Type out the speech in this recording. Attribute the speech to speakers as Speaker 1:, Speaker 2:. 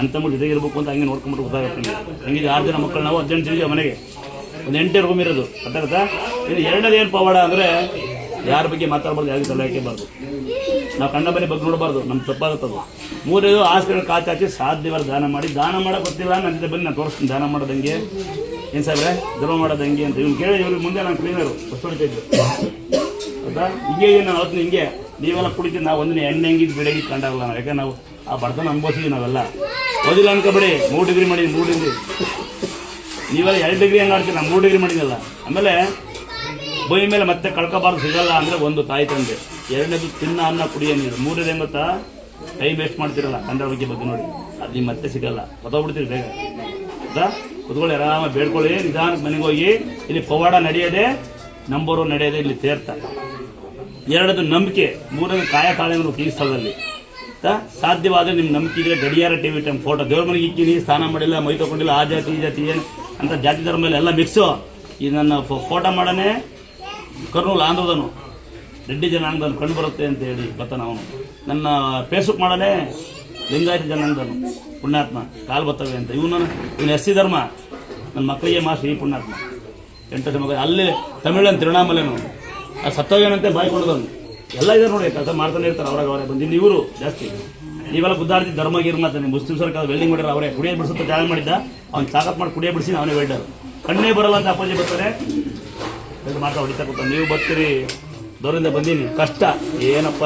Speaker 1: ಅಂತಮ್ಮ ಜೊತೆಗಿರ್ಬೇಕು ಅಂತ ಹಂಗೆ ನೋಡ್ಕೊಂಬಿಟ್ಟು ಗೊತ್ತಾಗುತ್ತೆ. ಹಂಗಿದೆ 6 ಜನ ಮಕ್ಕಳು, ನಾವು 18 ಜನ ಮನೆಗೆ, ಒಂದು 8 ರೂಮ್ ಇರೋದು. ಗೊತ್ತಾಗುತ್ತಾ? ಇದು ಎರಡನೇದು ಏನು ಪವಾಡ ಅಂದರೆ, ಯಾರ ಬಗ್ಗೆ ಮಾತಾಡಬಾರ್ದು, ಯಾರಿಗೆ ತಲೆ ಹಾಕಬಾರ್ದು, ನಾವು ಕಂಡ ಬರೀ ಬಗ್ಗೆ ನೋಡಬಾರ್ದು, ನಮ್ಗೆ ತಪ್ಪಾಗುತ್ತದು. 3ನೇದು ಆಸ್ತಿಗಳ ಕಾಚಾಚಿ ಸಾಧ್ಯವಾದ ದಾನ ಮಾಡಿ. ದಾನ ಮಾಡೋಕೆ ಗೊತ್ತಿಲ್ಲ ನನ್ನ ಜೊತೆ ಬನ್ನಿ, ನಾನು ತೋರಿಸ್ತೀನಿ ದಾನ ಮಾಡೋದಂಗೆ, ಏನು ಸಾಹೇಬ್ರೆ ಧರ್ಮ ಮಾಡೋದಂಗೆ ಅಂತ. ಇವ್ನು ಕೇಳಿ ಇವ್ರಿಗೆ ಮುಂದೆ ನಾನು ಕ್ಲೀನರು ಬಸ್ ಹೊಡಿತಾಯಿದ್ರು. ಹೌದಾ? ಹಿಂಗೆ ನಾನು ಅವತ್ತು ಹಿಂಗೆ ನೀವೆಲ್ಲ ಕುಡಿತೀವಿ, ನಾವು ಒಂದಿನ ಎಣ್ಣೆ ಹೆಂಗಿದ್ದು ಬೆಳಗ್ಗೆ ಕಂಡಾಗಲ್ಲ ನಾವು, ಯಾಕಂದ್ರೆ ನಾವು ಆ ಬಡತನ ಅನುಭವಿಸಿದ್ವಿ ನಾವೆಲ್ಲ. ಓದಿಲ್ಲ ಅನ್ಕೋಬೇಡಿ, 3 ಡಿಗ್ರಿ ಮಾಡಿದ್ವಿ, 3 ಡಿಗ್ರಿ. ನೀವೆಲ್ಲ 2 ಡಿಗ್ರಿ ಹೆಂಗೆ ಆಡ್ತೀವಿ, ನಾನು 3 ಡಿಗ್ರಿ ಮಾಡಿದ್ನಲ್ಲ. ಆಮೇಲೆ ಬೈ ಮೇಲೆ ಮತ್ತೆ ಕಳ್ಕೊಬಾರ್ದು, ಸಿಗಲ್ಲ ಅಂದರೆ ಒಂದು ತಾಯಿ ತಂದೆ, 2ನೇದು ತಿನ್ನ ಅನ್ನ ಕುಡಿಯೋ ನೀರು, 3ನೇದು ಹೆಂಗೆ ಗೊತ್ತಾ, ಟೈಮ್ ವೇಸ್ಟ್ ಮಾಡ್ತಿರಲ್ಲ ಕಂಡ ಬಗ್ಗೆ ನೋಡಿ, ಅದು ನೀವು ಮತ್ತೆ ಸಿಗಲ್ಲ, ಗೊತ್ತಾಗ್ಬಿಡ್ತೀರಿ ಬೇಗ. ಆಯ್ತಾ? ಕುತ್ಕೊಳ್ಳಿ, ಆರಾಮ ಬೇಡ್ಕೊಳ್ಳಿ, ನಿಧಾನಕ್ಕೆ ಮನೆಗೆ ಹೋಗಿ. ಇಲ್ಲಿ ಪವಾಡ ನಡೆಯೋದೆ, ನಂಬರು ನಡೆಯೋದೆ ಇಲ್ಲಿ ತೀರ್ಥ. 2ನೇದು ನಂಬಿಕೆ, 3ನೇದು ಕಾಯ ತಾಳೆಂದ್ರು ಈ ಸ್ಥಳದಲ್ಲಿ. ಸಾಧ್ಯವಾದರೆ ನಿಮ್ಮ ನಂಬಿಕೆ ಇದ್ರೆ ಗಡಿಯಾರ ಟಿವಿ ಟೈಮ್ ಫೋಟೋ ದೇವ್ರ ಮನೆಗೆ ಇಕ್ಕಿನಿ, ಸ್ನಾನ ಮಾಡಿಲ್ಲ, ಮೈ ತಗೊಂಡಿಲ್ಲ, ಆ ಜಾತಿ ಈ ಜಾತಿ ಏನು ಅಂತ ಜಾತಿ ಧರ್ಮ ಮೇಲೆ ಎಲ್ಲ ಮಿಕ್ಸು. ಈ ನನ್ನ ಫೋಟೋ ಮಾಡನೇ ಕರ್ನೂಲು ಆಂಧ್ರದನು, ರೆಡ್ಡಿ ಜನಾಂಗದನು, ಕಂಡು ಬರುತ್ತೆ ಅಂತ ಹೇಳಿ ಬರ್ತಾನೆ ಅವನು. ನನ್ನ ಫೇಸ್ಬುಕ್ ಮಾಡನೇ ಲಿಂಗಾಯತ ಜನಾಂಗದನು, ಪುಣ್ಯಾತ್ಮ, ಕಾಲು ಬರ್ತವೆ ಅಂತ. ಇವನು ಎಸ್ ಸಿ ಧರ್ಮ, ನನ್ನ ಮಕ್ಕಳಿಗೆ ಮಾಸ್ಟರ್ ಈ ಪುಣ್ಯಾತ್ಮ 8 ಮಗ. ಅಲ್ಲಿ ತಮಿಳನ್ ತಿರುಣಾಮಲೆನು, ಅದು ಸತ್ತೋಗೇನಂತೆ ಬಾಯಿ ಕೊಡೋದನು. ಎಲ್ಲ ಇದೆ ನೋಡಿ, ಕೆಲಸ ಮಾಡ್ತಾನೆ ಇರ್ತಾರೆ, ಅವ್ರಾಗ ಅವರೇ ಬಂದು. ಇವರು ಜಾಸ್ತಿ ನೀವೆಲ್ಲ ಗುದ್ದಾಡ್ತಿ ಧರ್ಮ ಗಿರ್ಮ ಅಂತ. ಮುಸ್ಲಿಮ್ ಸರ್ಕಾರ ವೆಲ್ಡಿಂಗ್ ಮಾಡಿರೋ ಅವರೇ, ಕುಡಿಯೋ ಬಿಡಿಸುತ್ತೆ ಜಾಗ ಮಾಡಿದ್ದ, ಅವ್ನು ತಾಕತ್ ಮಾಡಿ ಕುಡಿಯೋ ಬಿಡಿಸಿ ಅವನೇ ವೆಲ್ಡರ್. ಕಣ್ಣೇ ಬರಲ್ಲ ಅಂತ ಅಪ್ಪಾಜಿ ಬರ್ತಾರೆ, ಮಾತ್ರ ಹೊಡಿತಾ ಕೂತ. ನೀವು ಬರ್ತೀರಿ, ದೂರದಿಂದ ಬಂದೀನಿ, ಕಷ್ಟ ಏನಪ್ಪ